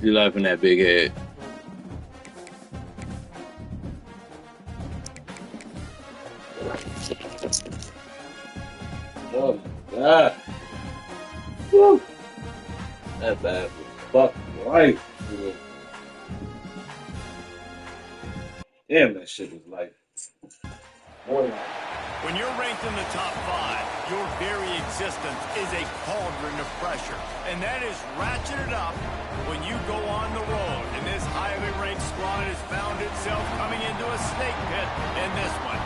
You laughing at big head? Oh God! Woo. That bad was fucking right. Damn, that shit was like more like. When you're ranked in the top 5, your very existence is a cauldron of pressure. And that is ratcheted up when you go on the road. And this highly ranked squad has found itself coming into a snake pit in this one.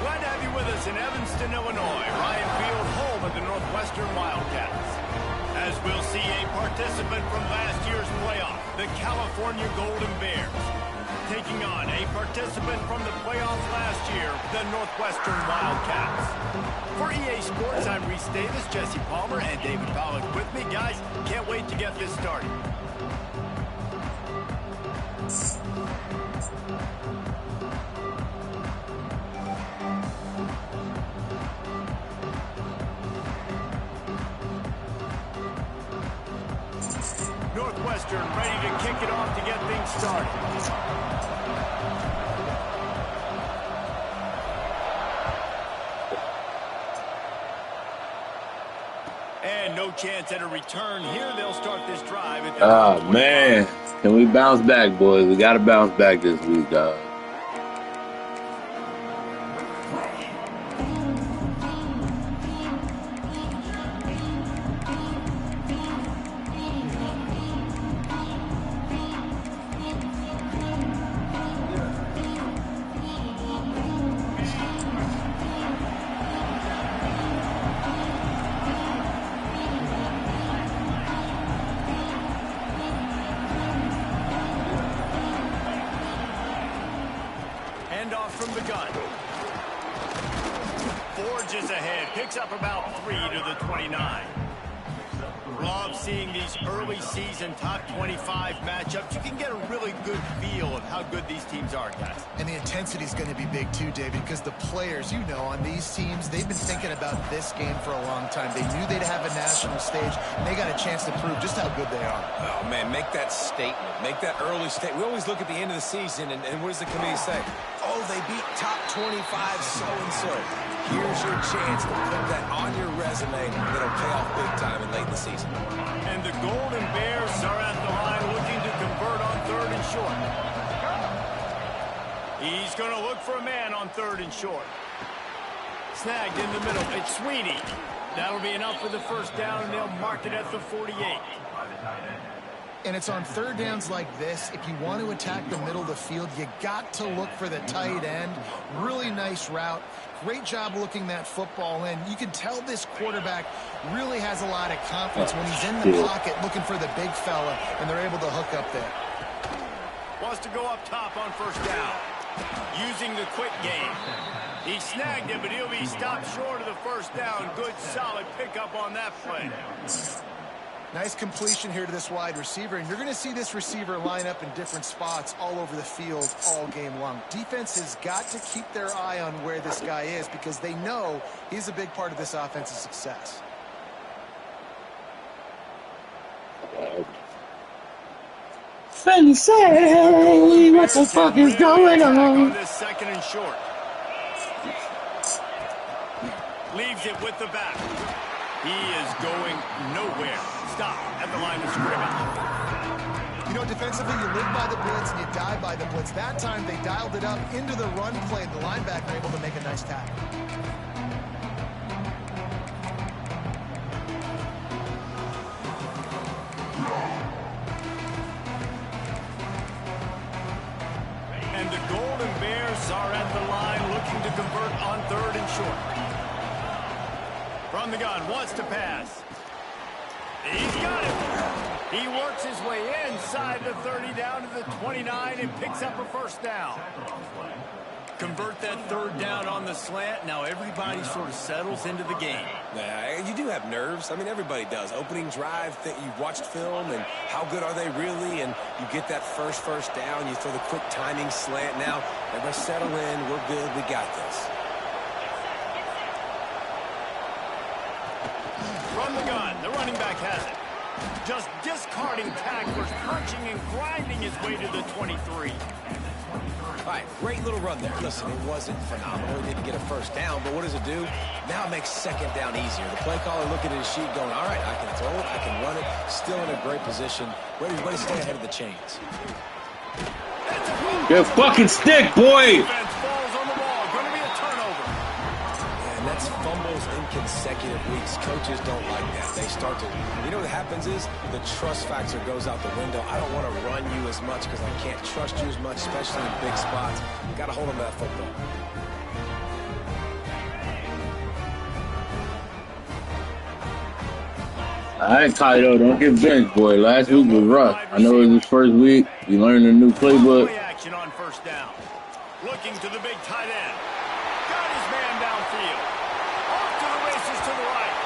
Glad to have you with us in Evanston, Illinois. Ryan Field, home of the Northwestern Wildcats. As we'll see a participant from last year's playoff, the California Golden Bears, taking on a participant from the playoffs last year, the Northwestern Wildcats. For EA Sports, I'm Reese Davis, Jesse Palmer, and David Pollack with me. Guys, can't wait to get this started. Northwestern ready to kick it off to get things started. And no chance at a return here. They'll start this drive at the Oh man, can we bounce back, boys? We gotta bounce back this week, dog. From the gun. Forges ahead. Picks up about 3 to the 29. Love seeing these early season top 25 matchups. You can get a really good feel of how good these teams are, guys. And the intensity is going to be big too, David, because the players, you know, on these teams, they've been thinking about this game for a long time. They knew they'd have a national stage, and they got a chance to prove just how good they are. Oh, man, make that statement. Make that early statement. We always look at the end of the season, and what does the committee say? Oh, they beat top 25 so-and-so. Here's your chance to put that on your resume that'll pay off big time and late in the season. And the Golden Bears are at the line looking to convert on 3rd and short. He's going to look for a man on 3rd and short. Snagged in the middle. It's Sweeney. That'll be enough for the first down, and they'll mark it at the 48. And it's on 3rd downs like this. If you want to attack the middle of the field, you got to look for the tight end. Really nice route. Great job looking that football in. You can tell this quarterback really has a lot of confidence when he's in the pocket looking for the big fella, and they're able to hook up there. Wants to go up top on 1st down. Using the quick game. He snagged it, but he'll be stopped short of the 1st down. Good, solid pickup on that play. Nice completion here to this wide receiver, and you're going to see this receiver line up in different spots all over the field all game long. Defense has got to keep their eye on where this guy is because they know he's a big part of this offense's success. Say, what the fuck is going on? This 2nd and short. Leaves it with the back. He is going nowhere. Stop at the line of scrimmage. You know, defensively, you live by the blitz and you die by the blitz. That time, they dialed it up into the run play, and the linebacker able to make a nice tackle. And the Golden Bears are at the line looking to convert on 3rd and short. From the gun, wants to pass. He's got it. He works his way inside the 30 down to the 29 and picks up a 1st down. Convert that 3rd down on the slant. Now everybody sort of settles into the game. Yeah, you do have nerves. I mean, everybody does. Opening drive, you've watched film, and how good are they really? And you get that first down. You throw the quick timing slant. Now, everybody settle in. We're good. We got this. From the gun, the running back has it. just discarding tacklers, punching and grinding his way to the 23. All right, great little run there. Listen, it wasn't phenomenal. He didn't get a first down, but what does it do? Now it makes second down easier. The play caller looking at his sheet going, all right, I can throw it, I can run it, still in a great position. Way to stay ahead of the chains. Good fucking stick, boy! Defense falls on the ball. Going to be a turnover. And that's fumbles in consecutive weeks. Coaches don't like that. They start to, you know what happens is the trust factor goes out the window. I don't want to run you as much because I can't trust you as much, especially in big spots. Got to hold on to that football. All right, Kyle, don't get benched, boy. Last week was rough. I know it was his first week. You learned a new playbook. Action on first down. Looking to the big tight end. Got his man downfield. Off to the races to the right.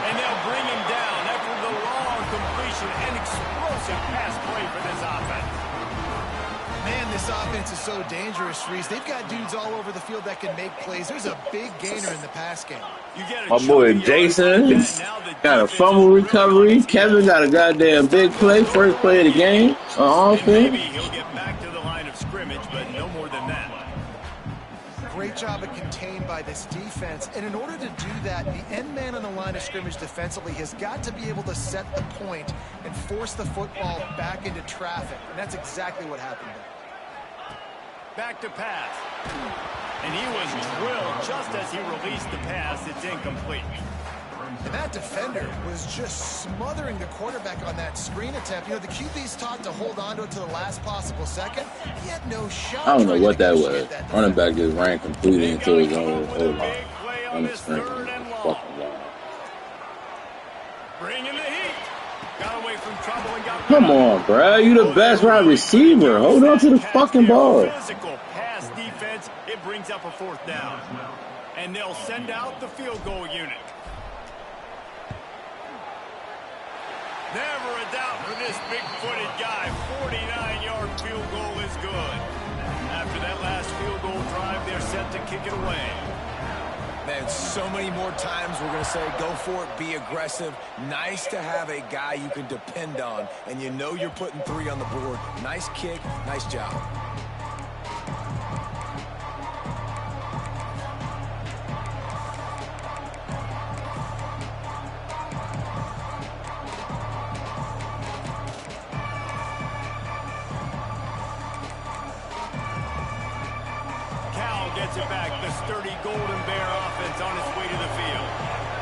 And they'll bring him down after the long completion and explosive pass play for this offense. Man, this offense is so dangerous, Reese. They've got dudes all over the field that can make plays. There's a big gainer in the pass game. My boy Jason got a fumble recovery. Kevin got a goddamn big play, first play of the game on offense. Maybe he'll get back to the line of scrimmage, but no more than that. Great job of contained by this defense. And in order to do that, the end man on the line of scrimmage defensively has got to be able to set the point and force the football back into traffic. And that's exactly what happened there. Back to pass. And he was drilled just as he released the pass. It's incomplete. And that defender was just smothering the quarterback on that screen attempt. You know, the QB's taught to hold on to it to the last possible second. He had no shot. I don't know what that was. Running back just ran completely into his own line. On this third and long. Bring in the heat. Got away from trouble and got. Come on, bro. You the best wide receiver. Hold on to the fucking ball. Physical pass defense. It brings up a fourth down. And they'll send out the field goal unit. Never a doubt for this big-footed guy. 49-yard field goal is good. After that last field goal drive, they're set to kick it away. Man, so many more times we're going to say, go for it, be aggressive. Nice to have a guy you can depend on, and you know you're putting 3 on the board. Nice kick, nice job. Gets it back. The sturdy Golden Bear offense on its way to the field.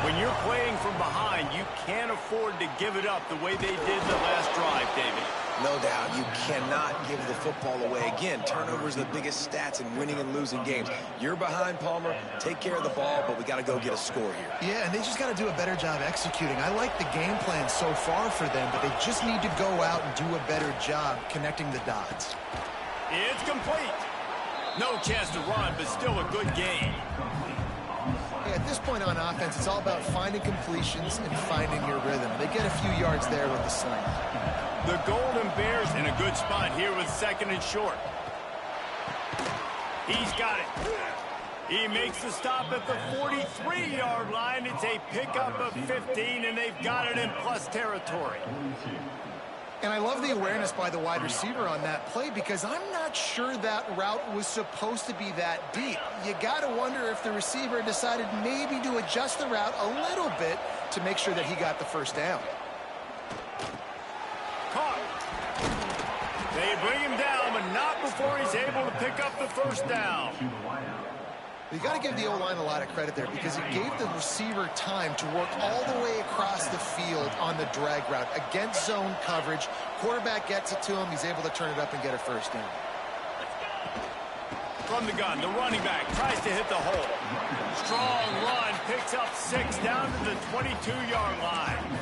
When you're playing from behind, you can't afford to give it up the way they did the last drive, David. No doubt. You cannot give the football away. Again, turnovers are the biggest stats in winning and losing games. You're behind, Palmer. Take care of the ball, but we got to go get a score here. Yeah, and they just got to do a better job executing. I like the game plan so far for them, but they just need to go out and do a better job connecting the dots. It's complete. No chance to run, but still a good game. Yeah, at this point on offense, it's all about finding completions and finding your rhythm. They get a few yards there with the sling. The Golden Bears in a good spot here with second and short. He's got it. He makes the stop at the 43-yard line. It's a pickup of 15, and they've got it in plus territory. And I love the awareness by the wide receiver on that play because I'm not sure that route was supposed to be that deep. You got to wonder if the receiver decided maybe to adjust the route a little bit to make sure that he got the first down. Caught. They bring him down, but not before he's able to pick up the first down. You got to give the O-line a lot of credit there because it gave the receiver time to work all the way across the field on the drag route against zone coverage. Quarterback gets it to him. He's able to turn it up and get a first down. From the gun, the running back tries to hit the hole. Strong run, picks up 6 down to the 22-yard line.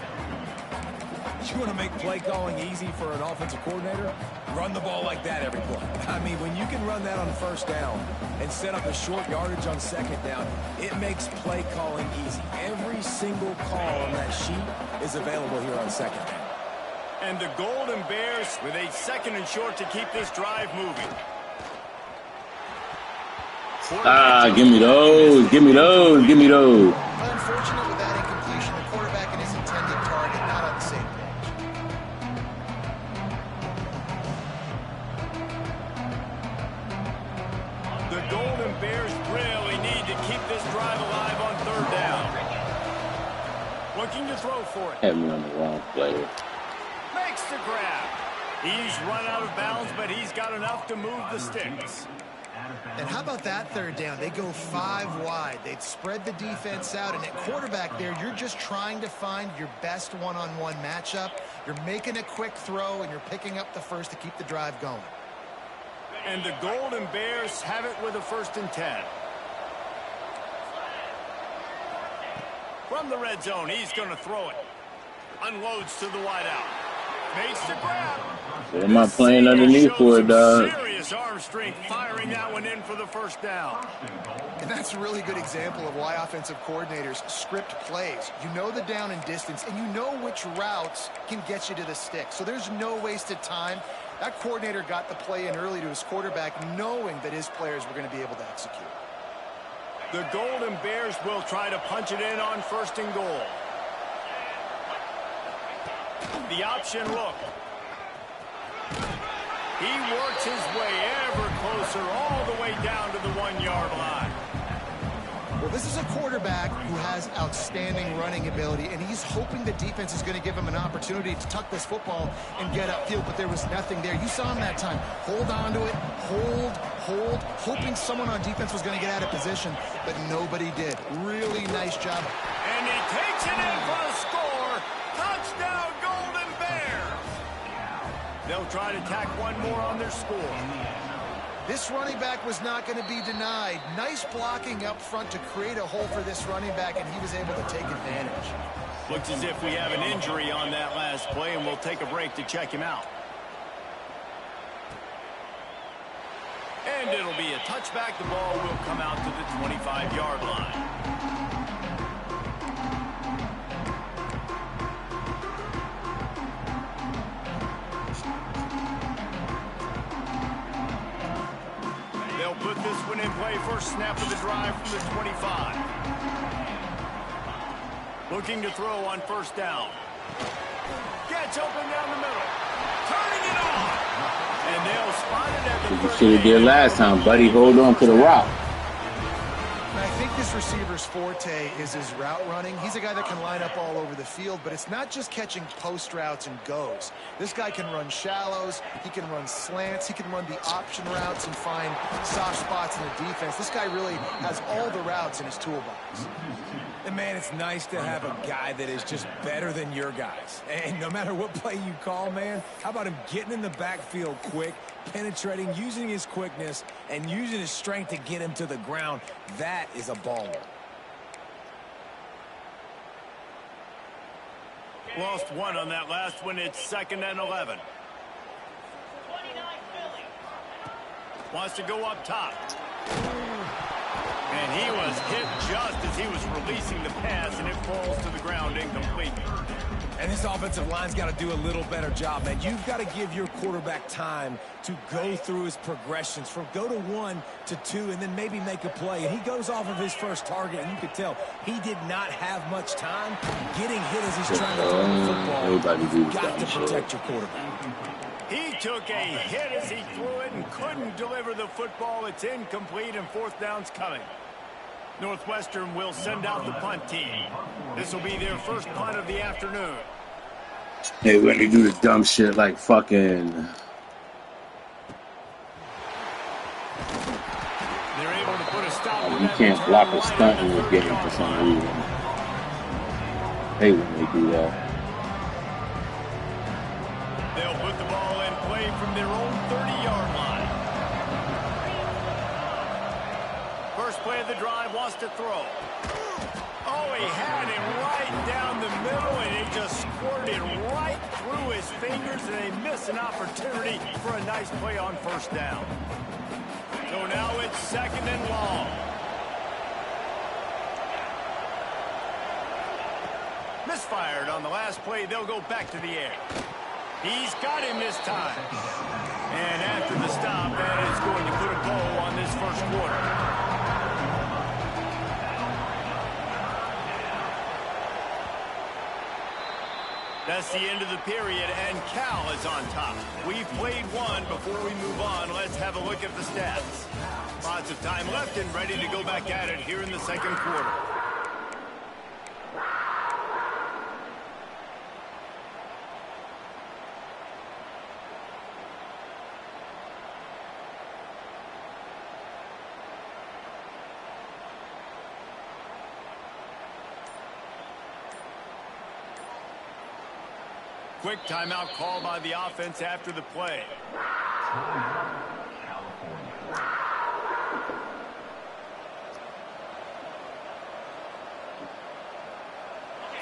You want to make play calling easy for an offensive coordinator? Run the ball like that every play. I mean, when you can run that on first down and set up a short yardage on second down, it makes play calling easy. Every single call on that sheet is available here on second down. And the Golden Bears with a second and short to keep this drive moving. Give me those. Give me those. Give me those. Unfortunate with that incompletion, the quarterback and his intended target not on the same Golden Bears really need to keep this drive alive on third down. Looking to throw for it. Had me on the wrong player. Makes the grab. He's run out of bounds, but he's got enough to move the sticks. And how about that third down? They go 5 wide. They'd spread the defense out, and at quarterback there, you're just trying to find your best one-on-one matchup. You're making a quick throw, and you're picking up the first to keep the drive going. And the Golden Bears have it with a 1st and 10. From the red zone, he's going to throw it. Unloads to the wideout. Makes the grab. What am I playing underneath for it, dog? Serious arm strength, firing that one in for the 1st down. And that's a really good example of why offensive coordinators script plays. You know the down and distance, and you know which routes can get you to the stick. So there's no wasted time. That coordinator got the play in early to his quarterback, knowing that his players were going to be able to execute. The Golden Bears will try to punch it in on 1st and goal. The option look. He works his way ever closer all the way down to the 1-yard line. Well, this is a quarterback who has outstanding running ability, and he's hoping the defense is going to give him an opportunity to tuck this football and get upfield, but there was nothing there. You saw him that time. Hold on to it, hold, hoping someone on defense was going to get out of position, but nobody did. Really nice job. And he takes it in for a score. Touchdown, Golden Bears. They'll try to tack one more on their score. This running back was not going to be denied. Nice blocking up front to create a hole for this running back, and he was able to take advantage. Looks as if we have an injury on that last play, and we'll take a break to check him out. And it'll be a touchback. The ball will come out to the 25-yard line. They'll put this one in play. First snap of the drive from the 25. Looking to throw on 1st down. Gets open down the middle. Turning it on. And they'll spot it at the 38. You should have did last time, buddy. Hold on to the rock. I think this receiver's forte is his route running. He's a guy that can line up all over the field, but it's not just catching post routes and goes. This guy can run shallows, he can run slants, he can run the option routes and find soft spots in the defense. This guy really has all the routes in his toolbox. And, man, it's nice to have a guy that is just better than your guys. And no matter what play you call, man, how about him getting in the backfield quick, penetrating, using his quickness, and using his strength to get him to the ground? That is a baller. Lost one on that last one. It's 2nd and 11. Wants to go up top. And he was hit just as he was releasing the pass, and it falls to the ground incomplete. And this offensive line's got to do a little better job, man. You've got to give your quarterback time to go through his progressions from go to 1 to 2 and then maybe make a play. And he goes off of his first target, and you could tell he did not have much time getting hit as he's trying to throw the football. You've got to protect your quarterback. He took a hit as he threw it and couldn't deliver the football. It's incomplete, and 4th down's coming. Northwestern will send out the punt team. This will be their first punt of the afternoon. Hey, when they do this dumb shit like fucking... They're able to put a stop. You can't block a stunt in this game for some reason. Hey, when they do that. They'll put the ball in play from their own 30-yard line. First play of the drive, wants to throw. Oh, he had it right down the middle, and it just squirted right through his fingers, and they miss an opportunity for a nice play on 1st down. So now it's 2nd and long. Misfired on the last play. They'll go back to the air. He's got him this time. And after the stop, that is going to put a bow on this first quarter. That's the end of the period, and Cal is on top. We've played one. Before we move on, let's have a look at the stats. Lots of time left and ready to go back at it here in the second quarter. Quick timeout call by the offense after the play.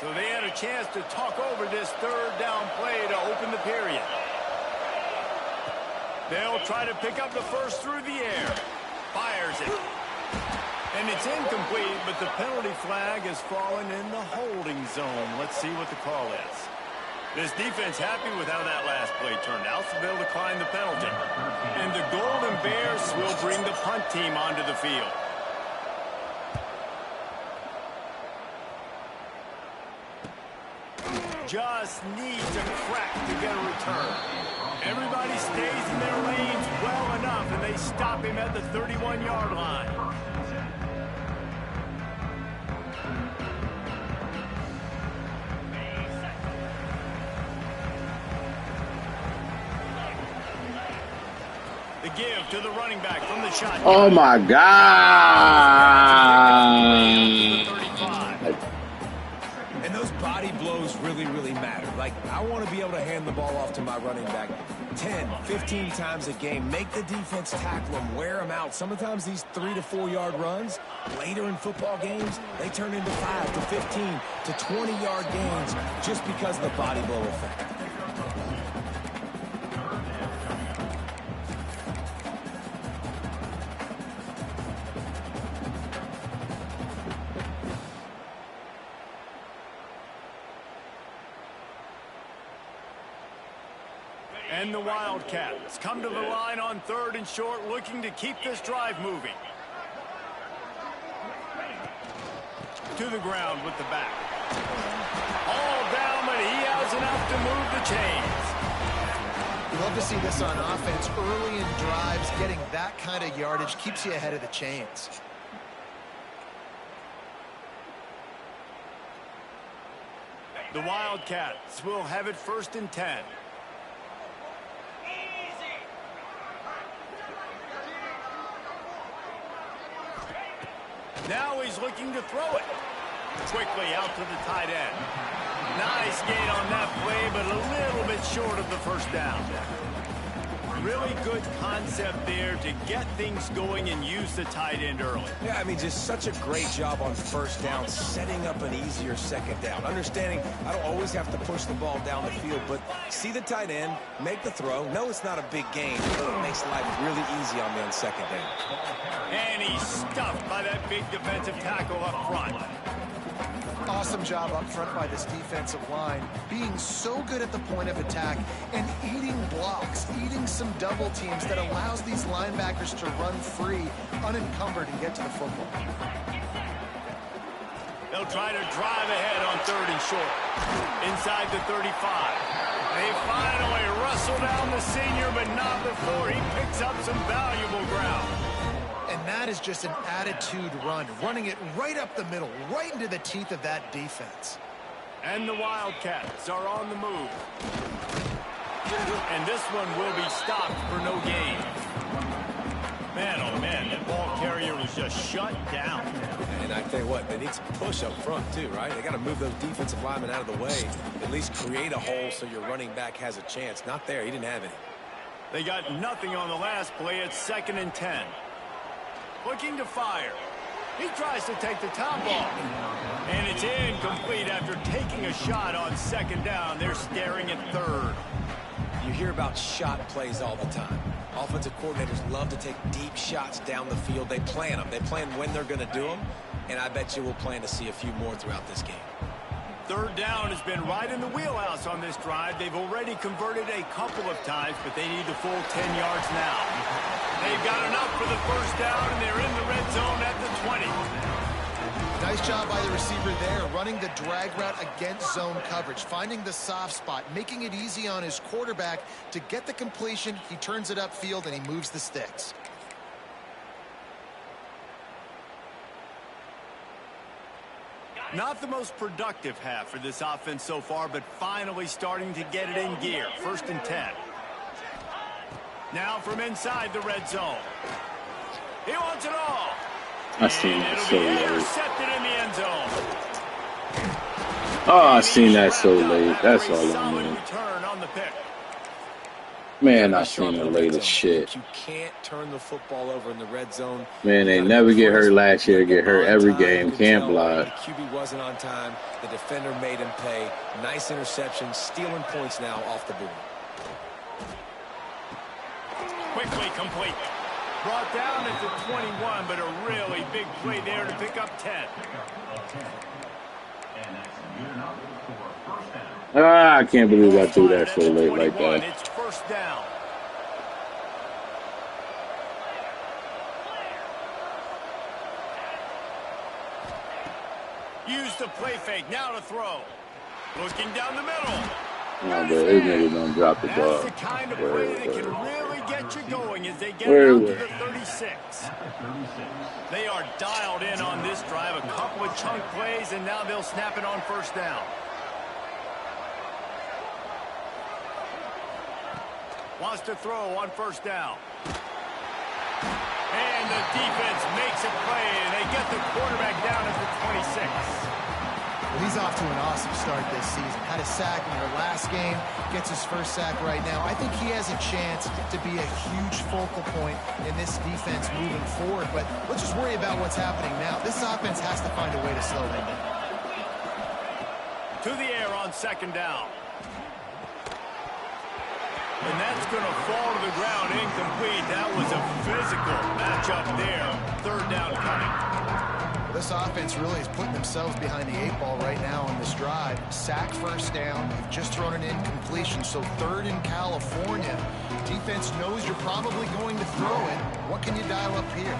So they had a chance to talk over this third down play to open the period. They'll try to pick up the first through the air. Fires it. And it's incomplete, but the penalty flag has fallen in the holding zone. Let's see what the call is. This defense happy with how that last play turned out, so they'll decline the penalty. And the Golden Bears will bring the punt team onto the field. Just needs a crack to get a return. Everybody stays in their lanes well enough, and they stop him at the 31-yard line. The give to the running back from the shotgun. Oh, my God. And those body blows really, really matter. Like, I want to be able to hand the ball off to my running back 10, 15 times a game. Make the defense tackle them, wear them out. Sometimes these 3 to 4 yard runs, later in football games, they turn into 5 to 15 to 20-yard gains just because of the body blow effect. And the Wildcats come to the line on 3rd and short, looking to keep this drive moving. To the ground with the back. All down, but he has enough to move the chains. You love to see this on offense. Early in drives, getting that kind of yardage keeps you ahead of the chains. The Wildcats will have it 1st and 10. Now he's looking to throw it. Quickly out to the tight end. Nice gain on that play, but a little bit short of the first down. Really good concept there to get things going and use the tight end early. Yeah, I mean, just such a great job on first down, setting up an easier second down. Understanding I don't always have to push the ball down the field, but see the tight end, make the throw. No, it's not a big gain, but it makes life really easy on me on second down. And he's stuffed by that big defensive tackle up front. Awesome job up front by this defensive line, being so good at the point of attack and eating blocks, eating some double teams that allows these linebackers to run free, unencumbered, and get to the football. They'll try to drive ahead on 3rd and short. Inside the 35. They finally wrestle down the senior, but not before he picks up some valuable ground. And that is just an attitude run, running it right up the middle, right into the teeth of that defense. And the Wildcats are on the move. And this one will be stopped for no gain. Man, oh man, that ball carrier was just shut down. And I tell you what, they need some push up front too, right? They got to move those defensive linemen out of the way. At least create a hole so your running back has a chance. Not there, he didn't have any. They got nothing on the last play. It's 2nd and 10. Looking to fire. He tries to take the top off. And it's incomplete after taking a shot on 2nd down. They're staring at 3rd. You hear about shot plays all the time. Offensive coordinators love to take deep shots down the field. They plan them. They plan when they're going to do them. And I bet you we'll plan to see a few more throughout this game. 3rd down has been right in the wheelhouse on this drive. They've already converted a couple of times, but they need the full 10 yards now. They've got enough for the 1st down, and they're in the red zone at the 20. Nice job by the receiver there, running the drag route against zone coverage, finding the soft spot, making it easy on his quarterback to get the completion. He turns it upfield, and he moves the sticks. Not the most productive half for this offense so far, but finally starting to get it in gear. 1st and 10. Now from inside the red zone. He wants it all. I seen that so late. Intercepted in the end zone. Oh, I seen that so late. That's all I mean. Man, I seen the latest shit. You can't turn the football over in the red zone. Man, they never get hurt last year. Get hurt every game. Can't block. The QB wasn't on time. The defender made him pay. Nice interception. Stealing points now off the board. Quickly complete. Brought down at the 21, but a really big play there to pick up 10. I can't believe I threw that so late like that. It's 1st down. Use the play fake. Now to throw. Looking down the middle. No, but these niggas don't drop the ball. That's the kind of play that can really get you going as they get down to the 36. They are dialed in on this drive. A couple of chunk plays, and now they'll snap it on 1st down. Wants to throw on 1st down. And the defense makes a play, and they get the quarterback down at the 26. Well, he's off to an awesome start this season. Had a sack in their last game, gets his 1st sack right now. I think he has a chance to be a huge focal point in this defense moving forward. But let's just worry about what's happening now. This offense has to find a way to slow him down. To the air on 2nd down. And that's going to fall to the ground incomplete. That was a physical matchup there. 3rd down coming. This offense really is putting themselves behind the 8 ball right now on this drive. Sack 1st down. You've just thrown an incompletion, so 3rd in California. Defense knows you're probably going to throw it. What can you dial up here?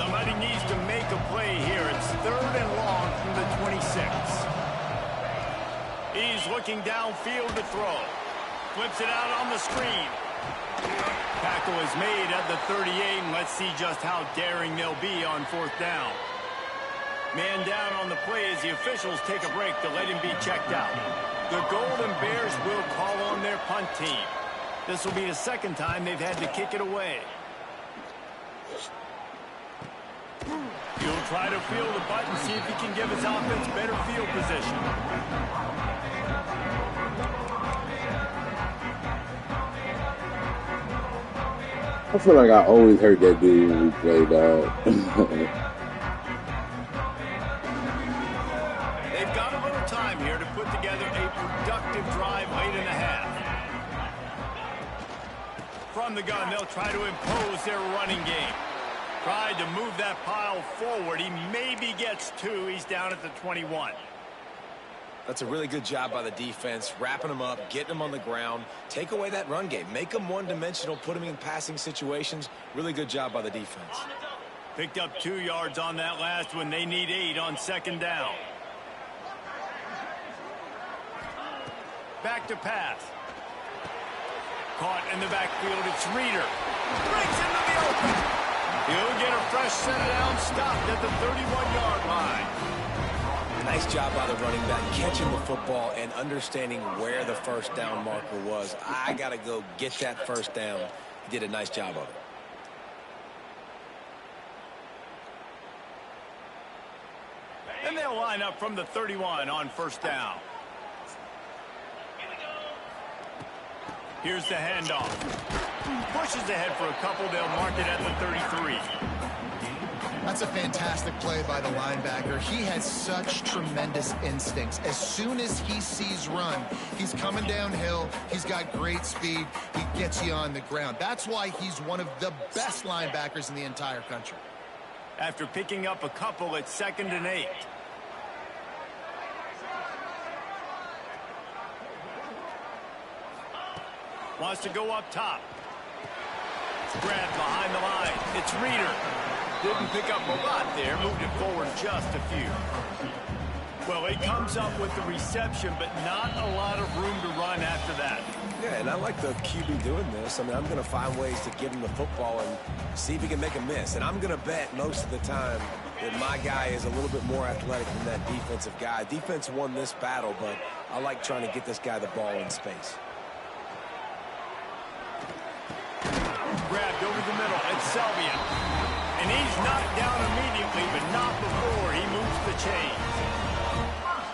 Somebody needs to make a play here. It's 3rd and long from the 26. He's looking downfield to throw. Flips it out on the screen. Tackle is made at the 38, and let's see just how daring they'll be on 4th down. Man down on the play as the officials take a break to let him be checked out. The Golden Bears will call on their punt team. This will be the 2nd time they've had to kick it away. He'll try to field the butt and see if he can give his offense better field position. I feel like I always heard that dude when we played out. They've got a little time here to put together a productive drive late in the half. From the gun, they'll try to impose their running game. Tried to move that pile forward. He maybe gets 2. He's down at the 21. That's a really good job by the defense, wrapping them up, getting them on the ground. Take away that run game. Make them one-dimensional, put them in passing situations. Really good job by the defense. Picked up 2 yards on that last one. They need 8 on 2nd down. Back to pass. Caught in the backfield. It's Reeder. Breaks into the open. He'll get a fresh set down, stopped at the 31-yard line. Nice job by the running back, catching the football and understanding where the 1st down marker was. I got to go get that 1st down. He did a nice job of it. And they'll line up from the 31 on 1st down. Here's the handoff. Pushes ahead for a couple. They'll mark it at the 33. That's a fantastic play by the linebacker. He has such tremendous instincts. As soon as he sees run, he's coming downhill. He's got great speed. He gets you on the ground. That's why he's one of the best linebackers in the entire country. After picking up a couple at 2nd and 8. Wants to go up top. Grabbed behind the line. It's Reeder. Didn't pick up a lot there, moved it forward just a few. Well, he comes up with the reception, but not a lot of room to run after that. Yeah, and I like the QB doing this. I mean, I'm going to find ways to give him the football and see if he can make a miss. And I'm going to bet most of the time that my guy is a little bit more athletic than that defensive guy. Defense won this battle, but I like trying to get this guy the ball in space. Grabbed over the middle, it's Selvia. And he's knocked down immediately, but not before he moves the chains.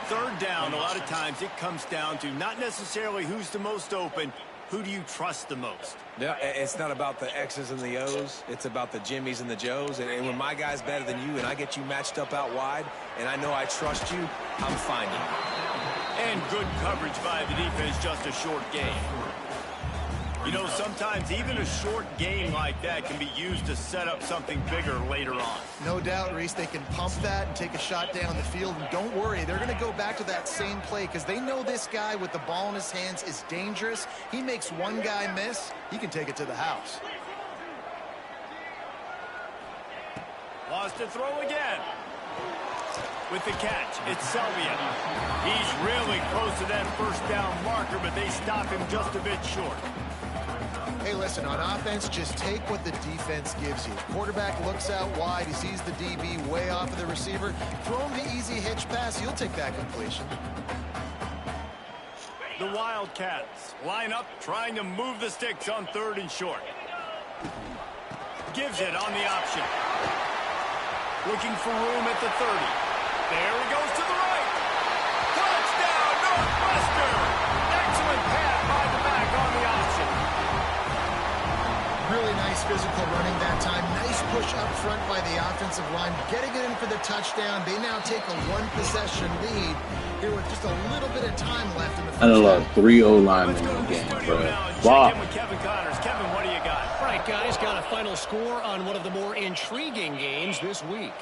Third down, a lot of times it comes down to not necessarily who's the most open, who do you trust the most? Yeah, it's not about the X's and the O's. It's about the Jimmys and the Joes. And when my guy's better than you and I get you matched up out wide and I know I trust you, I'm finding you. And good coverage by the defense, just a short gain. You know, sometimes even a short game like that can be used to set up something bigger later on. No doubt, Reese, they can pump that and take a shot down the field. And don't worry, they're going to go back to that same play because they know this guy with the ball in his hands is dangerous. He makes one guy miss, he can take it to the house. Wants to throw again. With the catch, it's Selvia. He's really close to that first down marker, but they stop him just a bit short. Hey, listen, on offense, just take what the defense gives you. Quarterback looks out wide. He sees the DB way off of the receiver. Throw him the easy hitch pass. You'll take that completion. The Wildcats line up, trying to move the sticks on 3rd and short. Gives it on the option. Looking for room at the 30. There he goes to the right. Touchdown, Northwestern! Excellent pass by the back on the option. Really nice physical running that time. Nice push up front by the offensive line. Getting it in for the touchdown. They now take a 1-possession lead here with just a little bit of time left in the first half. I love 3 O-linemen in the game, bro. Wow. Check in with Kevin Connors. Kevin, what do you got? All right, guys, got a final score on one of the more intriguing games this week.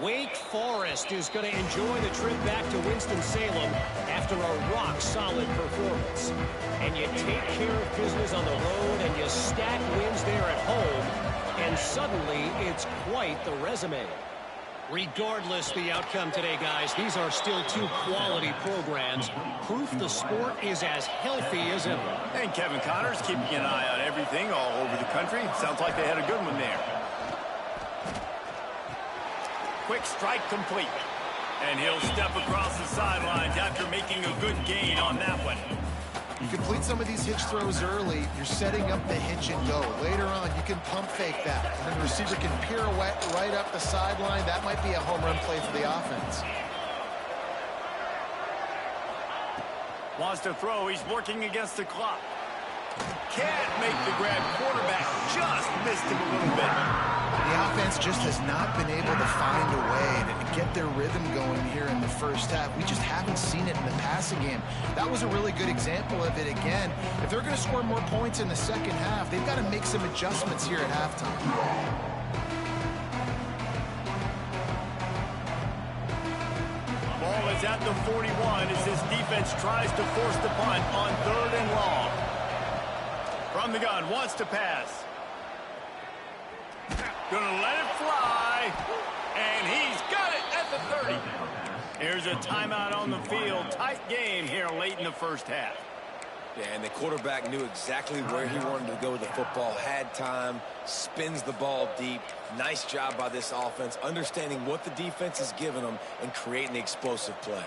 Wake Forest is going to enjoy the trip back to Winston-Salem after a rock-solid performance. And you take care of business on the road and you stack wins there at home, and suddenly it's quite the resume. Regardless the outcome today, guys, these are still 2 quality programs. Proof the sport is as healthy as ever. And Kevin Connors keeping an eye on everything all over the country. Sounds like they had a good one there. Quick strike complete. And he'll step across the sidelines after making a good gain on that one. You complete some of these hitch throws early, you're setting up the hitch and go. Later on, you can pump fake that. And then the receiver can pirouette right up the sideline. That might be a home run play for the offense. Wants to throw. He's working against the clock. Can't make the grab. Quarterback just missed him a little bit. The offense just has not been able to find a way to get their rhythm going here in the first half. We just haven't seen it in the passing game. That was a really good example of it again. If they're going to score more points in the second half, they've got to make some adjustments here at halftime. Ball is at the 41 as this defense tries to force the punt on 3rd and long. From the gun, wants to pass. Gonna let it fly, and he's got it at the 30. Here's a timeout on the field. Tight game here late in the first half. Yeah, and the quarterback knew exactly where he wanted to go with the football, had time, spins the ball deep. Nice job by this offense, understanding what the defense is giving them and creating the explosive play.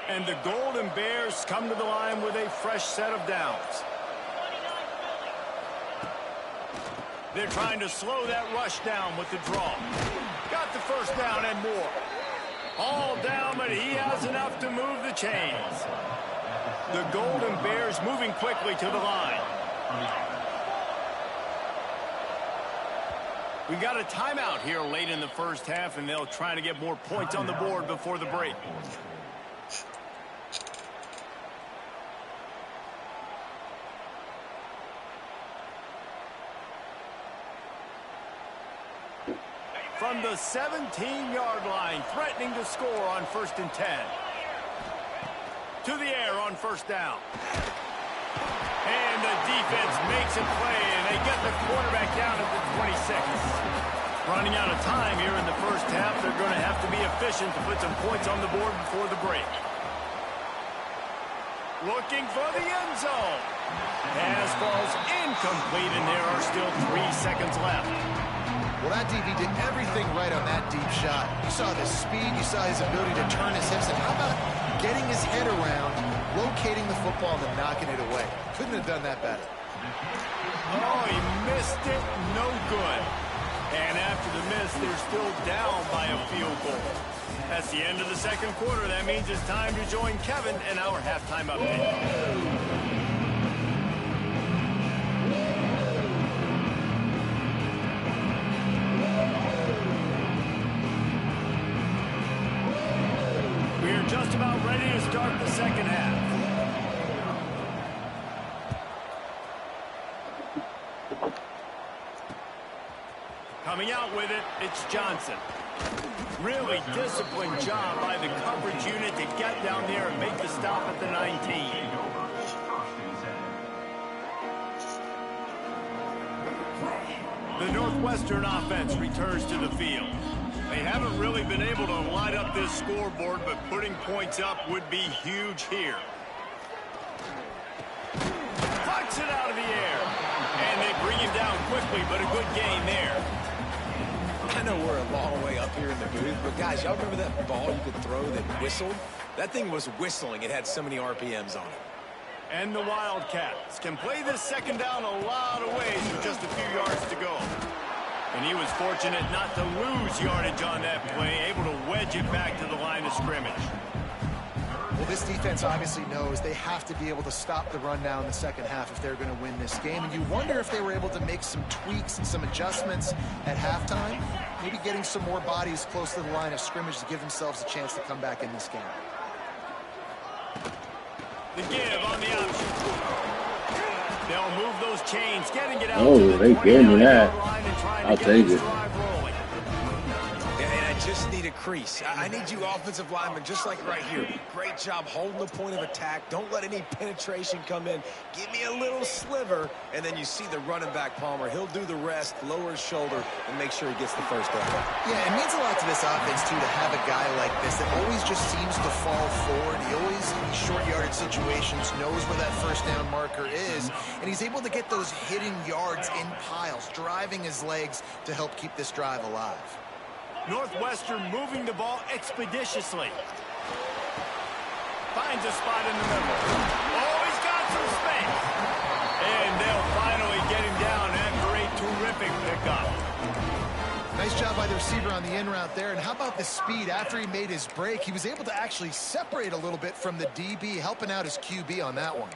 And the Golden Bears come to the line with a fresh set of downs. They're trying to slow that rush down with the draw. Got the first down and more. All down, but he has enough to move the chains. The Golden Bears moving quickly to the line. We've got a timeout here late in the first half, and they'll try to get more points on the board before the break. From the 17-yard line, threatening to score on 1st and 10. To the air on 1st down. And the defense makes a play, and they get the quarterback down at the 26. Running out of time here in the first half. They're going to have to be efficient to put some points on the board before the break. Looking for the end zone. Pass falls incomplete, and there are still 3 seconds left. Well, that DB did everything right on that deep shot. You saw the speed, you saw his ability to turn his hips, and how about getting his head around, locating the football, and then knocking it away? Couldn't have done that better. Oh, he missed it. No good. And after the miss, they're still down by a field goal. That's the end of the second quarter. That means it's time to join Kevin in our halftime update. We're just about ready to start the second half. Coming out with it, it's Johnson. Really disciplined job by the coverage unit to get down there and make the stop at the 19. The Northwestern offense returns to the field. They haven't really been able to light up this scoreboard, but putting points up would be huge here. Flicks it out of the air. And they bring him down quickly, but a good gain there. I know we're a long way up here in the booth, but guys, y'all remember that ball you could throw that whistled? That thing was whistling. It had so many RPMs on it. And the Wildcats can play this second down a lot of ways with just a few yards to go. And he was fortunate not to lose yardage on that play, able to wedge it back to the line of scrimmage. Well, this defense obviously knows they have to be able to stop the run now in the second half if they're going to win this game. And you wonder if they were able to make some tweaks and some adjustments at halftime, maybe getting some more bodies close to the line of scrimmage to give themselves a chance to come back in this game. The give on the option. They'll move those chains, getting it out Oh, to the they gave me that. line and trying I'll to take get this it. drive rolling. And I just need a crease. I need you offensive linemen, just like right here. Great job holding the point of attack. Don't let any penetration come in. Give me a little sliver, and then you see the running back, Palmer. He'll do the rest, lower his shoulder, and make sure he gets the first down. Yeah, it means a lot to this offense, too, to have a guy like this that always just seems to fall forward. He always, in these short yardage situations, knows where that first down marker is, and he's able to get those hidden yards in piles, driving his legs to help keep this drive alive. Northwestern moving the ball expeditiously. Finds a spot in the middle. Oh, he's got some space. And they'll finally get him down after a terrific pickup. Nice job by the receiver on the in route there. And how about the speed? After he made his break, he was able to actually separate a little bit from the DB, helping out his QB on that one.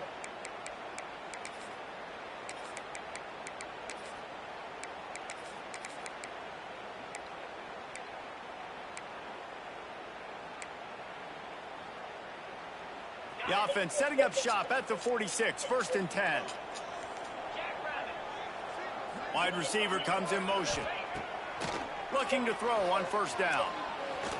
The offense setting up shop at the 46, 1st and 10. Wide receiver comes in motion. Looking to throw on 1st down.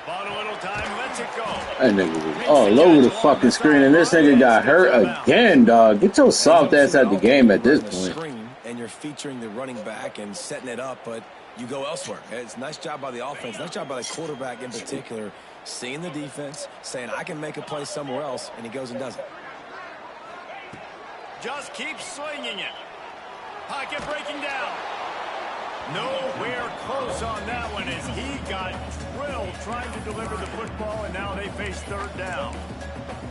Bought a little time, lets it go. That nigga was all over the fucking screen, and this nigga got hurt again, dog. Get your soft ass out the game at this point. And you're featuring the running back and setting it up, but you go elsewhere. It's a nice job by the offense, nice job by the quarterback in particular, seeing the defense, saying, I can make a play somewhere else, and he goes and does it. Just keeps slinging it. Pocket breaking down. Nowhere close on that one as he got drilled trying to deliver the football, and now they face 3rd down.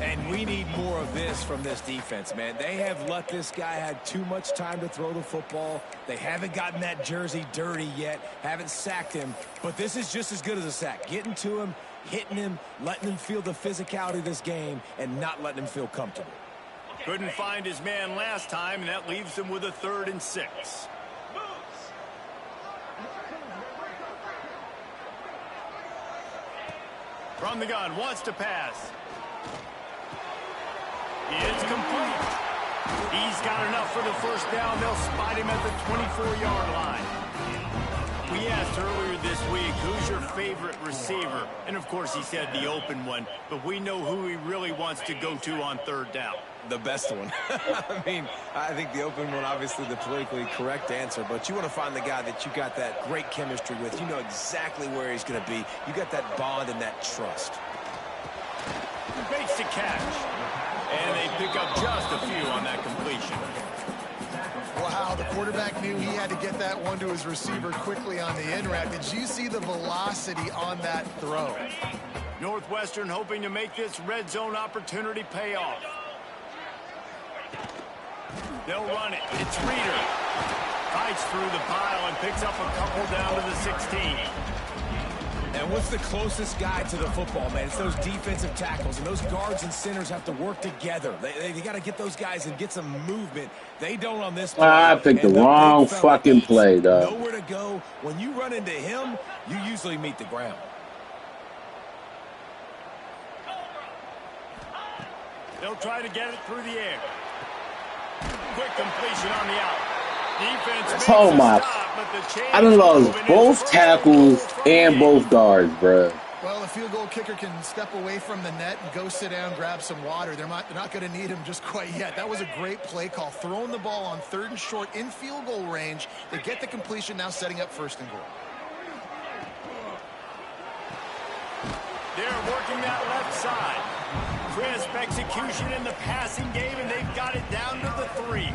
And we need more of this from this defense, man. They have let this guy have too much time to throw the football. They haven't gotten that jersey dirty yet, haven't sacked him, but this is just as good as a sack. Getting to him, hitting him, letting him feel the physicality of this game, and not letting him feel comfortable. Couldn't find his man last time, and that leaves him with a 3rd and 6. From the gun, wants to pass. It's complete. He's got enough for the 1st down. They'll spot him at the 24-yard line. We asked earlier this week, who's your favorite receiver? And, of course, he said the open one. But we know who he really wants to go to on third down. The best one. I mean, I think the open one, obviously the politically correct answer, but you want to find the guy that you got that great chemistry with. You know exactly where he's going to be. You got that bond and that trust. Makes the catch. And they pick up just a few on that completion. Wow, the quarterback knew he had to get that one to his receiver quickly on the in route. Did you see the velocity on that throw? Northwestern hoping to make this red zone opportunity pay off. They'll run it. It's Reeder. Fights through the pile and picks up a couple down to the 16. And what's the closest guy to the football, man? It's those defensive tackles, and those guards and centers have to work together. They got to get those guys and get some movement. They don't on this play. I picked the wrong fucking play, dog. Nowhere to go. When you run into him, you usually meet the ground. They'll try to get it through the air. Quick completion on the out. Defense Oh my! stop, but the I done lost both tackles and both guards, bro. Well, a field goal kicker can step away from the net and go sit down, grab some water. They're not going to need him just quite yet. That was a great play call. Throwing the ball on 3rd and short in field goal range. They get the completion, now setting up 1st and goal. They're working that left side. Crisp execution in the passing game, and they've got it down to the 3.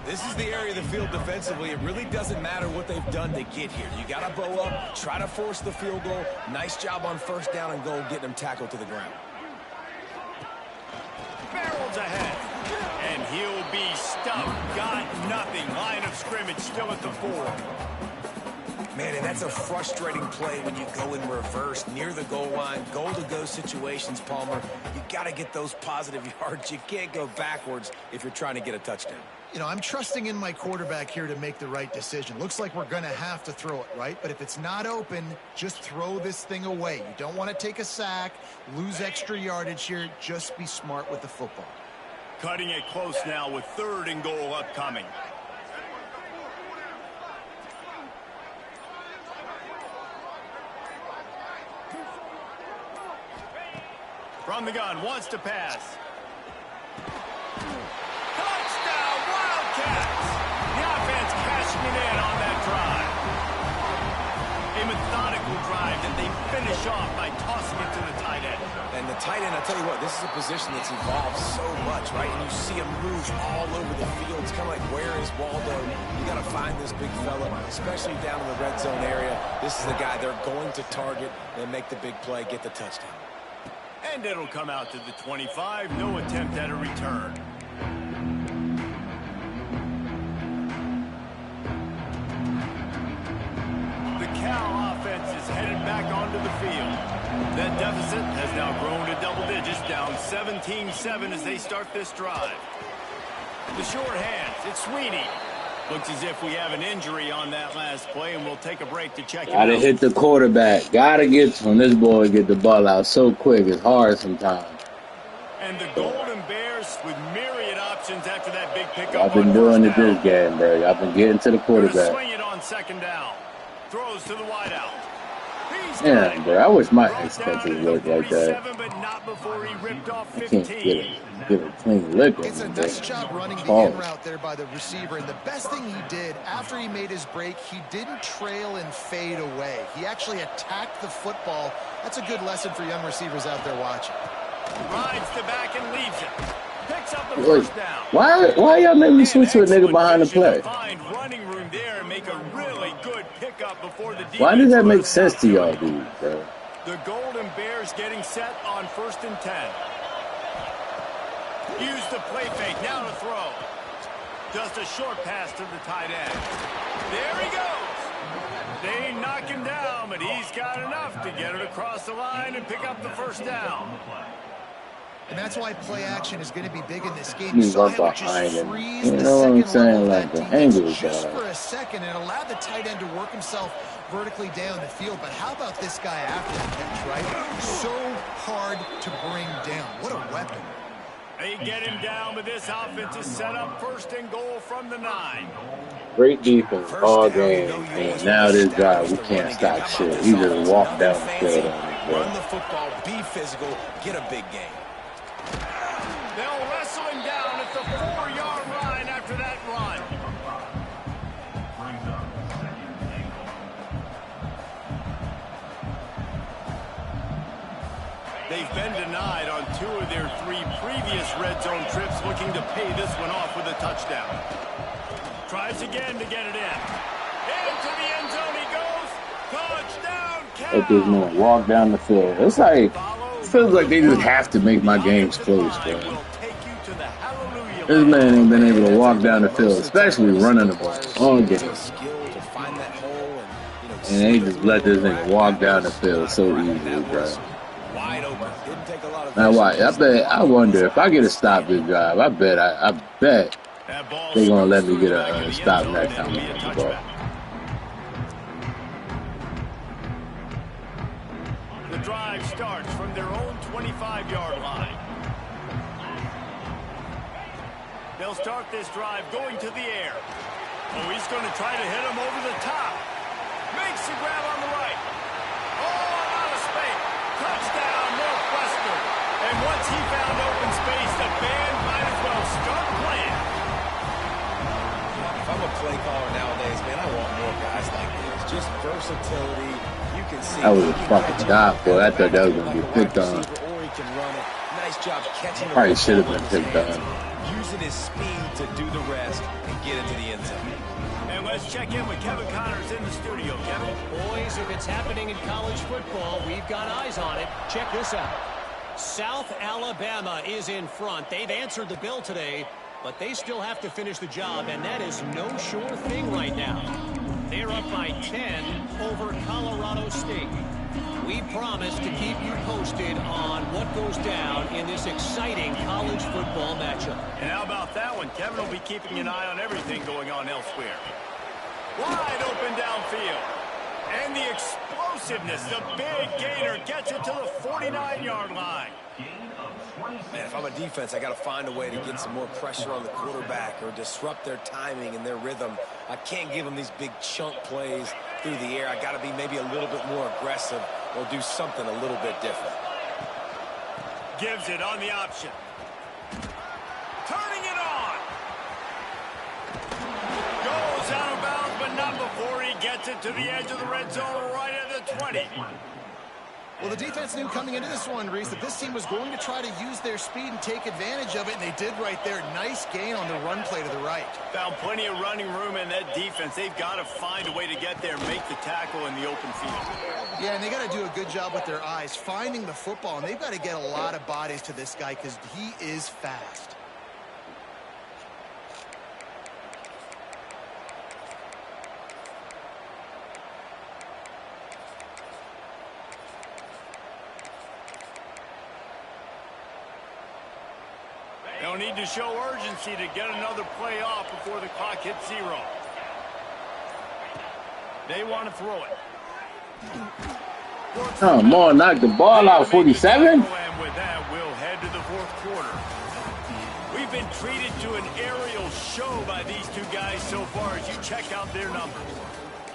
This is the area of the field defensively. It really doesn't matter what they've done to get here. You got to bow up, try to force the field goal. Nice job on 1st down and goal, getting them tackled to the ground. Barrels ahead. And he'll be stuffed. Got nothing. Line of scrimmage still at the 4. Man, and that's a frustrating play when you go in reverse near the goal line. Goal-to-go situations, Palmer. You got to get those positive yards. You can't go backwards if you're trying to get a touchdown. You know, I'm trusting in my quarterback here to make the right decision. Looks like we're going to have to throw it, right? But if it's not open, just throw this thing away. You don't want to take a sack, lose extra yardage here. Just be smart with the football. Cutting it close now with 3rd and goal upcoming. From the gun, wants to pass. Touchdown, Wildcats! The offense cashing it in on that drive. A methodical drive that they finish off by tossing it to the tight end. And the tight end, I'll tell you what, this is a position that's evolved so much, right? And you see him move all over the field. It's kind of like, where is Waldo? You got to find this big fella, especially down in the red zone area. This is the guy they're going to target and make the big play, get the touchdown. And it'll come out to the 25. No attempt at a return. The Cal offense is headed back onto the field. That deficit has now grown to double digits, down 17-7 as they start this drive. The short hands, it's Sweeney. Looks as if we have an injury on that last play, and we'll take a break to check it out. Gotta hit the quarterback. Gotta get to him. This boy get the ball out so quick. It's hard sometimes. And the Golden Bears with myriad options after that big pickup. I've been doing it this game, bro. I've been getting to the quarterback. Swing it on 2nd down. Throws to the wideout. Yeah, bro. I wish my expenses worked like that. But not before he ripped off I can't 15. get a clean lick on It's a him, nice bro. job running the Oh. in route there by the receiver. And the best thing he did after he made his break, he didn't trail and fade away. He actually attacked the football. That's a good lesson for young receivers out there watching. Rides the back and leaves it. Picks up the Wait, 1st down. why y'all make me switch to a nigga behind the play? Find running room there and make a really good pickup before the defense. Why does that make sense to y'all, dude, bro? The Golden Bears getting set on 1st and 10. Use the play fake, now to throw. Just a short pass to the tight end. There he goes. They knock him down, but he's got enough to get it across the line and pick up the 1st down. And that's why play action is going to be big in this game. You You saw run him just behind him. freeze You the know what I'm second saying? level of Like that the angle defense just guy. for a second and allowed the tight end to work himself vertically down the field. But how about this guy after the catch, right? So hard to bring down. What a weapon. They get him down, but this offense is set up 1st and goal from the 9. Great defense all game, and now this guy, we can't stop shit. He just walked down the field on me, bro. Run the football, be physical, get a big game. They'll wrestle him down at the 4-yard line after that run. They've been denied on 2 of their 3 previous red zone trips, looking to pay this one off with a touchdown. Tries again to get it in. Into the end zone he goes. Touchdown, Let this man walk down the field. It's like, it feels like they just have to make my games close, bro. This man ain't been able to walk down the field, especially running the ball all game. And they just let this nigga walk down the field so easily, bro. Now, why? I wonder if I get a stop this drive. I bet they're gonna let me get a stop next time. The drive starts from their own 25-yard line. They'll start this drive going to the air. Oh, he's going to try to hit him over the top. Makes the grab on the right. Oh, out of space. Touchdown, Northwestern. And once he found open space, the band might as well start playing. If I'm a play caller nowadays, man, I want more guys like this. Just versatility. You can see that was a fucking job, boy. I thought that was going to be picked on. Nice job catching. Probably should have been picked on. Using his speed to do the rest and get into the end zone. And let's check in with Kevin Connors in the studio. Kevin? Boys, if it's happening in college football, we've got eyes on it. Check this out. South Alabama is in front. They've answered the bell today, but they still have to finish the job, and that is no sure thing right now. They're up by 10 over Colorado State. We promise to keep you posted on what goes down in this exciting college football matchup. And how about that one? Kevin will be keeping an eye on everything going on elsewhere. Wide open downfield. And the explosiveness, the big gainer gets it to the 49-yard line. Man, if I'm a defense, I got to find a way to get some more pressure on the quarterback or disrupt their timing and their rhythm. I can't give them these big chunk plays through the air. I got to be maybe a little bit more aggressive or do something a little bit different. Gives it on the option. Turning it on. Goes out of bounds, but not before he gets it to the edge of the red zone right at the 20. Well, the defense knew coming into this one, Reese, that this team was going to try to use their speed and take advantage of it, and they did right there. Nice gain on the run play to the right. Found plenty of running room in that defense. They've got to find a way to get there and make the tackle in the open field. Yeah, and they got to do a good job with their eyes, finding the football, and they've got to get a lot of bodies to this guy because he is fast. They'll need to show urgency to get another play off before the clock hits 0. They want to throw it. Come on, knock the ball out, 47? And with that, we'll head to the 4th quarter. We've been treated to an aerial show by these two guys so far as you check out their numbers.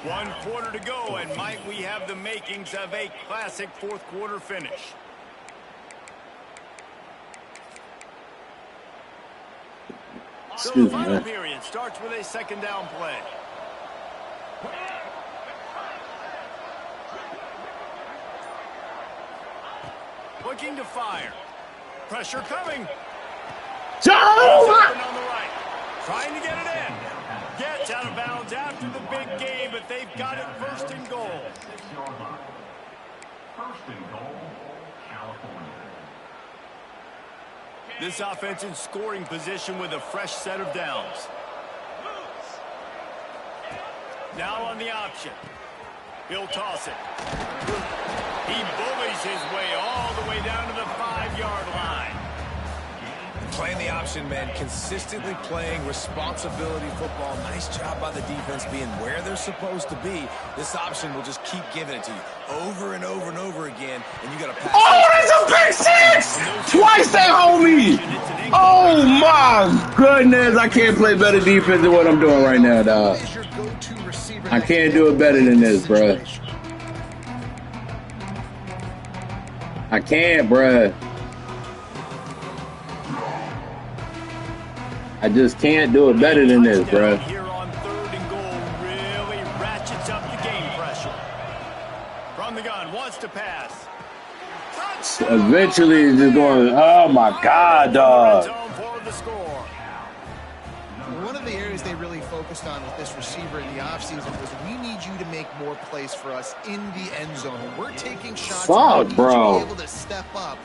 1 quarter to go, and might we have the makings of a classic 4th quarter finish. So the final period starts with a 2nd down play. Looking to fire. Pressure coming. Joe! On the right. Trying to get it in. Gets out of bounds after the big game, but they've got it 1st and goal. 1st and goal, California. This offense in scoring position with a fresh set of downs. Now on the option. He'll toss it. He bullies his way all the way down to the 5-yard line. Playing the option, man, consistently playing responsibility football. Nice job by the defense being where they're supposed to be. This option will just keep giving it to you over and over and over again, and you got to pass. Oh, that's a big six! Twice they hold me! Oh my goodness, I can't play better defense than what I'm doing right now, dog. I can't do it better than this, bro. I can't, bro. I just can't do it better than this, bro. Here on 3rd and goal really ratchets up the game pressure. From the gun, wants to pass. Eventually, it's just going, oh my God, dog. One of the areas they really focused on with this receiver in the offseason was we need you to make more plays for us in the end zone. When we're taking shots, fuck, we need bro. you to be able to step up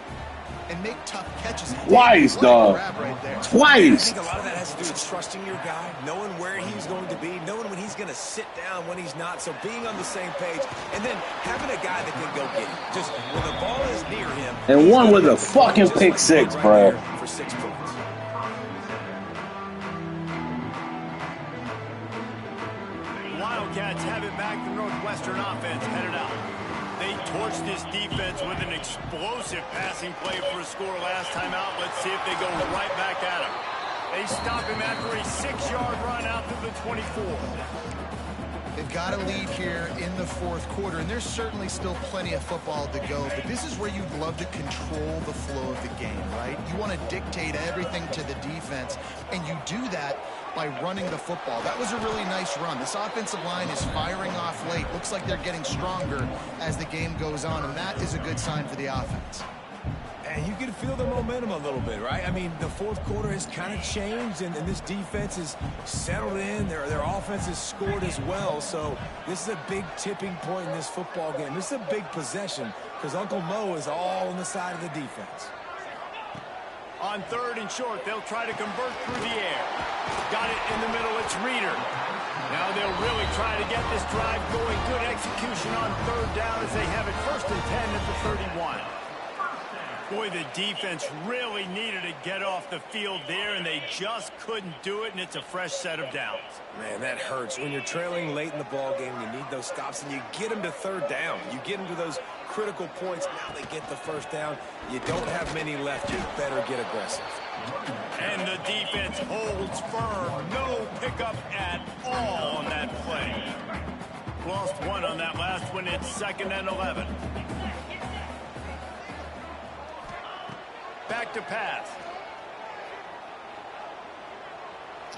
and make tough catches. Twice, dog. Right there. Twice. I think a lot of that has to do with trusting your guy, knowing where he's going to be, knowing when he's going to sit down, when he's not. So being on the same page, and then having a guy that can go get him. Just when the ball is near him. And one was a fucking pick six, bro. For 6 points. Wildcats have it back. The Northwestern offense headed out. They torched this defense with an explosive passing play for a score last time out. Let's see if they go right back at him. They stop him after a 6-yard run out to the 24. They've got a lead here in the 4th quarter, and there's certainly still plenty of football to go, but this is where you'd love to control the flow of the game, right? You want to dictate everything to the defense, and you do that by running the football. That was a really nice run. This offensive line is firing off late. Looks like they're getting stronger as the game goes on, and that is a good sign for the offense. And you can feel the momentum a little bit, right? I mean, the 4th quarter has kind of changed, and this defense is settled in. Their offense has scored as well. So this is a big tipping point in this football game. This is a big possession because Uncle Mo is all on the side of the defense. On 3rd and short, they'll try to convert through the air. Got it in the middle. It's Reeder. Now they'll really try to get this drive going. Good execution on 3rd down as they have it 1st and 10 at the 31. Boy, the defense really needed to get off the field there, and they just couldn't do it, and it's a fresh set of downs. Man, that hurts. When you're trailing late in the ball game, you need those stops, and you get them to 3rd down. You get them to those critical points. Now they get the 1st down. You don't have many left. You better get aggressive. And the defense holds firm. No pickup at all on that play. Lost one on that last one. It's 2nd and 11. Back to pass.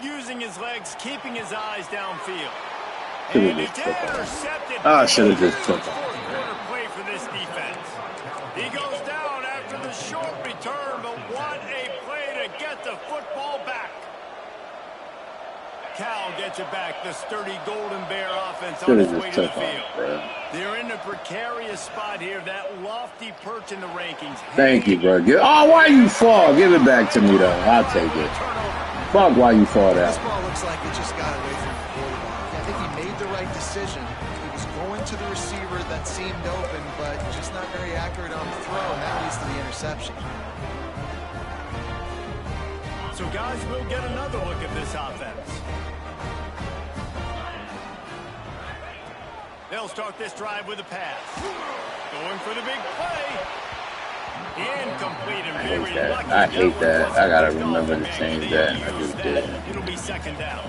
Using his legs, keeping his eyes downfield. And it's intercepted. I should have just took it. 4th quarter play for this defense. He goes down after the short return, but what a play to get the football back. Cal gets it back. The sturdy Golden Bear offense on its way to the field. They're in a precarious spot here. That lofty perch in the rankings. Thank you, bro. Oh, why you fall? Give it back to me, though. I'll take it. Fuck why you fall that. This ball looks like it just got away from the quarterback. I think he made the right decision. He was going to the receiver that seemed open, but just not very accurate on the throw, and that leads to the interception. So, guys, we'll get another look at this offense. They'll start this drive with a pass. Going for the big play. Incomplete and very lucky. I hate that. I gotta remember to change that, and I just didn't. It'll be 2nd down.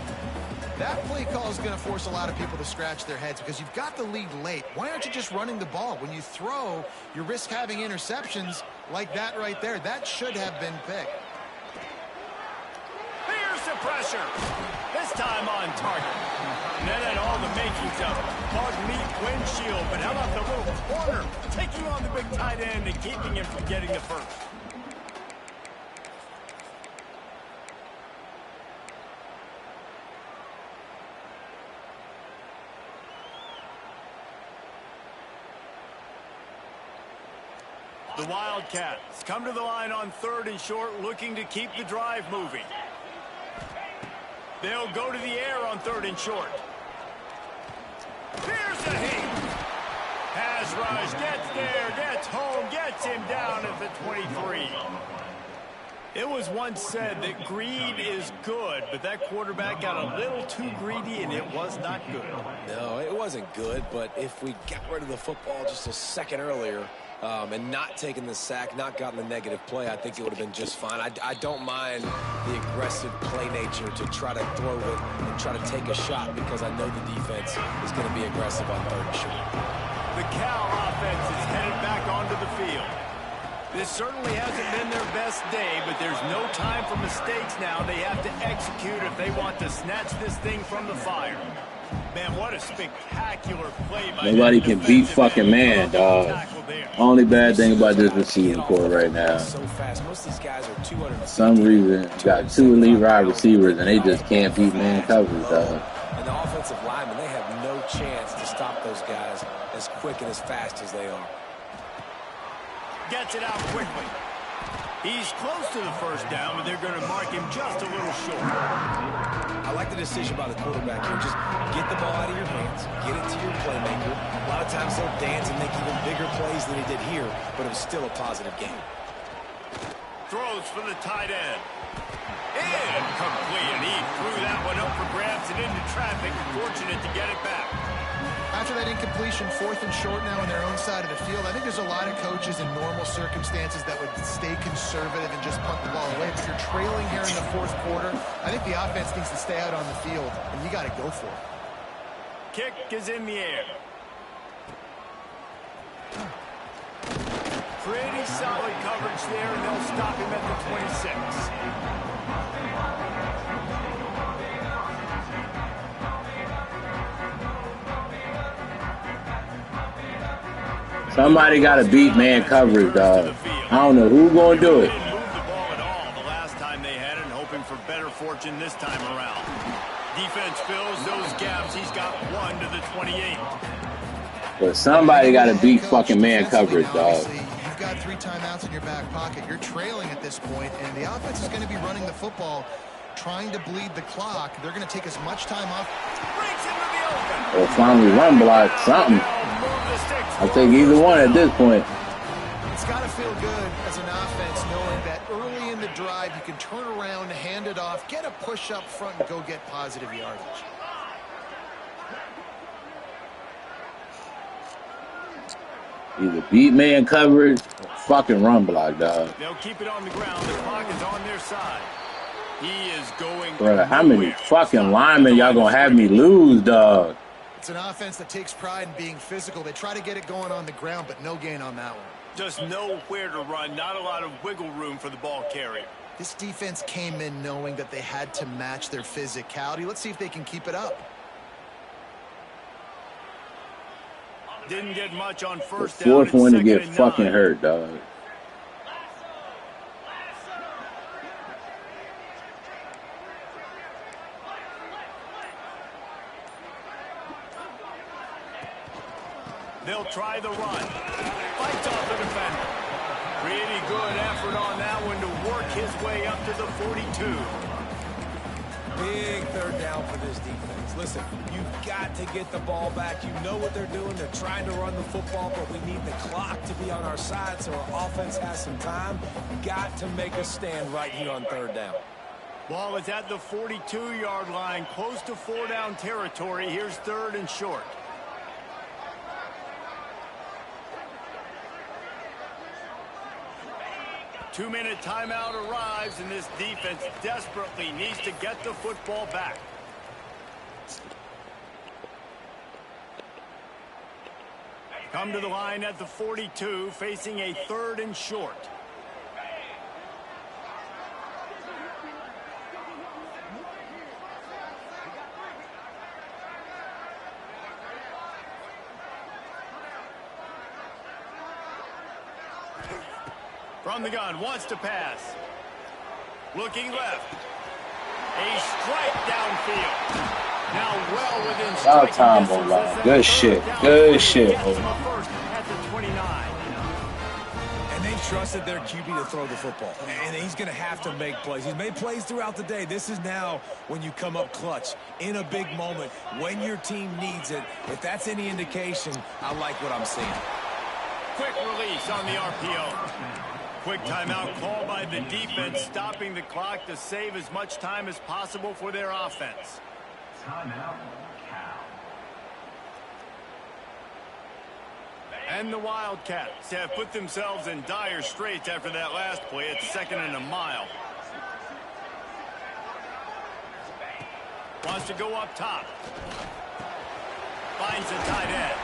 That play call is going to force a lot of people to scratch their heads because you've got the lead late. Why aren't you just running the ball? When you throw, you risk having interceptions like that right there. That should have been picked. Here's the pressure. This time on target. And that had all the makings of hard meat windshield. But how about the little corner? Taking on the big tight end and keeping him from getting the first. The Wildcats come to the line on 3rd and short, looking to keep the drive moving. They'll go to the air on 3rd and short. Here's the heat. Pass rush, gets there, gets home, gets him down at the 23. It was once said that greed is good, but that quarterback got a little too greedy, and it was not good. No, it wasn't good, but if we got rid of the football just a second earlier and not taken the sack, not gotten the negative play, I think it would have been just fine. I don't mind the aggressive play nature to try to throw it and try to take a shot because I know the defense is going to be aggressive on 3rd and short. The Cal offense is headed back onto the field. This certainly hasn't been their best day, but there's no time for mistakes now. They have to execute if they want to snatch this thing from the fire. Man, what a spectacular play by Nobody can beat fucking man, dog. Only bad thing about this receiving core right now. So fast. Most of these guys are 200. For some reason, got 2 elite wide receivers, and they just can't beat man coverage, dog. And the offensive linemen, they have no chance to stop those guys as quick and as fast as they are. Gets it out quickly. He's close to the 1st down, but they're going to mark him just a little short. I like the decision by the quarterback here. Just get the ball out of your hands, get it to your playmaker. A lot of times he'll dance and make even bigger plays than he did here, but it was still a positive game. Throws for the tight end. Incomplete, and he threw that one up for grabs and into traffic. Fortunate to get it back. After that incompletion, 4th and short now on their own side of the field, I think there's a lot of coaches in normal circumstances that would stay conservative and just punt the ball away. If you're trailing here in the 4th quarter, I think the offense needs to stay out on the field, and you got to go for it. Kick is in the air. Pretty solid coverage there, and they'll stop him at the 26. Somebody got to beat man coverage, dog. I don't know who's going to do it. Didn't move the ball at all the last time they had it, and hoping for better fortune this time around. Defense fills those gaps. He's got 1 to the 28. But somebody got to beat fucking man coverage, dog. You've got 3 timeouts in your back pocket. You're trailing at this point, and the offense is going to be running the football, trying to bleed the clock. They're going to take as much time off. Breaks into the open. Or finally run block, something. I'll take either one at this point. It's got to feel good as an offense knowing that early in the drive you can turn around, hand it off, get a push up front, and go get positive yardage. Either beat man coverage or fucking run block, dog. They'll keep it on the ground. The clock is on their side. He is going. Bro, how many fucking linemen y'all gonna have me lose, dog? It's an offense that takes pride in being physical. They try to get it going on the ground, but no gain on that one. Just nowhere to run. Not a lot of wiggle room for the ball carrier. This defense came in knowing that they had to match their physicality. Let's see if they can keep it up. Didn't get much on The 1st down. 4th one to get 2nd and fucking 9. hurt, dog. They'll try the run. Fights off the defender. Pretty good effort on that one to work his way up to the 42. Big 3rd down for this defense. Listen, you've got to get the ball back. You know what they're doing. They're trying to run the football, but we need the clock to be on our side so our offense has some time. Got to make a stand right here on 3rd down. Ball is at the 42-yard line, close to 4-down territory. Here's 3rd and short. Two-minute timeout arrives, and this defense desperately needs to get the football back. Come to the line at the 42, facing a 3rd and short. From the gun, wants to pass. Looking left. A strike downfield. Now well within striking distance. Time, good shit. Good shit. At the 29. And they trusted their QB to throw the football. And he's going to have to make plays. He's made plays throughout the day. This is now when you come up clutch in a big moment when your team needs it. If that's any indication, I like what I'm seeing. Quick release on the RPO. Quick timeout call by the defense, stopping the clock to save as much time as possible for their offense. Timeout, Cal. And the Wildcats have put themselves in dire straits after that last play. It's 2nd and a mile. Wants to go up top. Finds a tight end.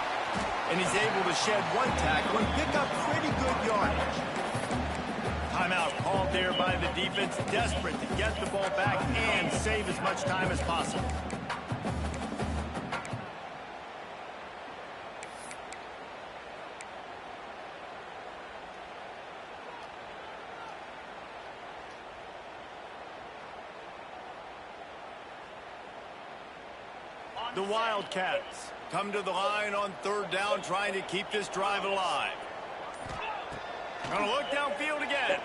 And he's able to shed one tackle and pick up pretty good yardage. Timeout called there by the defense, desperate to get the ball back and save as much time as possible. The Wildcats come to the line on 3rd down, trying to keep this drive alive. Gonna look downfield again.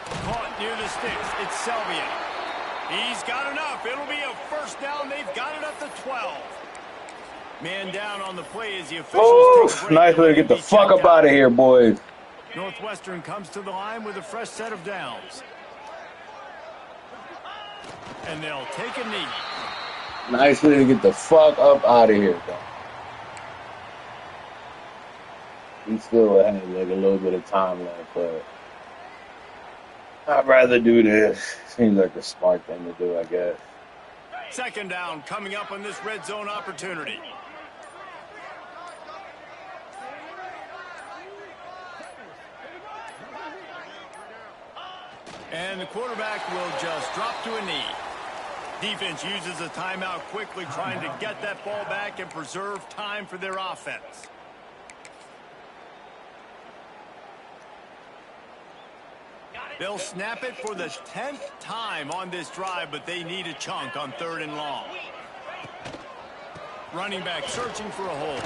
Caught near the sticks. It's Selvia. He's got enough. It'll be a 1st down. They've got it at the 12. Man down on the play as the officials take a break. Nice way to get the fuck up out of here, boys. Northwestern comes to the line with a fresh set of downs. And they'll take a knee. Nice way to get the fuck up out of here, though. We still have like a little bit of time left, but I'd rather do this. Seems like a smart thing to do, I guess. 2nd down coming up on this red zone opportunity. And the quarterback will just drop to a knee. Defense uses a timeout quickly, trying to get that ball back and preserve time for their offense. They'll snap it for the 10th time on this drive, but they need a chunk on 3rd and long. Running back searching for a hole.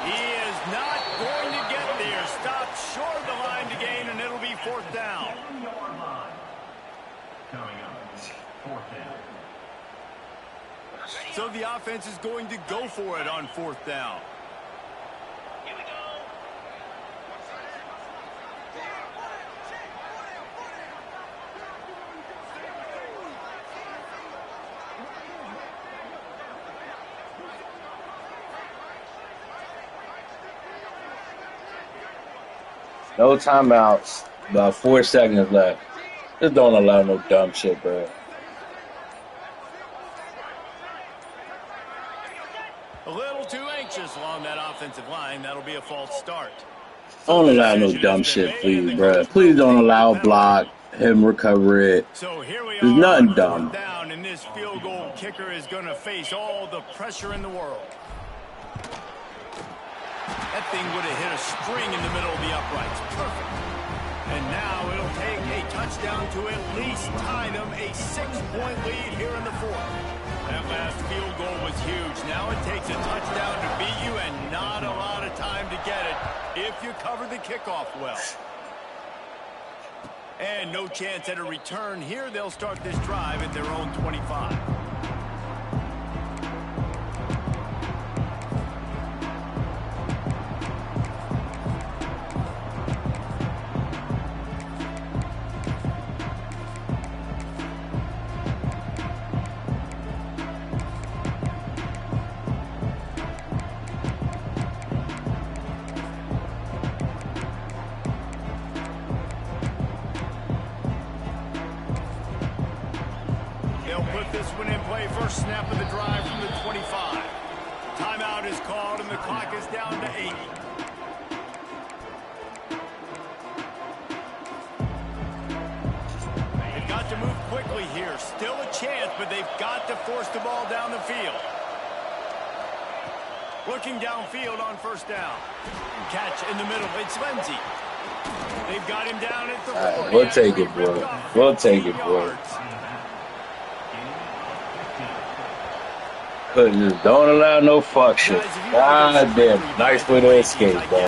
He is not going to get there. Stopped short of the line to gain, and it'll be 4th down. Coming up, 4th down. So the offense is going to go for it on 4th down. No timeouts. About 4 seconds left. Just don't allow no dumb shit, bro. A little too anxious along that offensive line. That'll be a false start. Don't allow no dumb shit, please, bro. Please don't allow a block, him recover it. So here we There's are, nothing dumb. down, and this field goal kicker is going to face all the pressure in the world. That thing would have hit a string in the middle of the uprights. Perfect. And now it'll take a touchdown to at least tie them a 6-point lead here in the 4th. That last field goal was huge. Now it takes a touchdown to beat you and not a lot of time to get it if you cover the kickoff well. And no chance at a return here. They'll start this drive at their own 25. This one in play, first snap of the drive from the 25. Timeout is called and the clock is down to 8. They've got to move quickly here. Still a chance, but they've got to force the ball down the field. Looking downfield on 1st down. Catch in the middle. It's Lindsey. They've got him down at the 4. Right, we'll take it, bro. We'll take it, bro. Just don't allow no fuck shit. God damn. Nice way to escape, bro.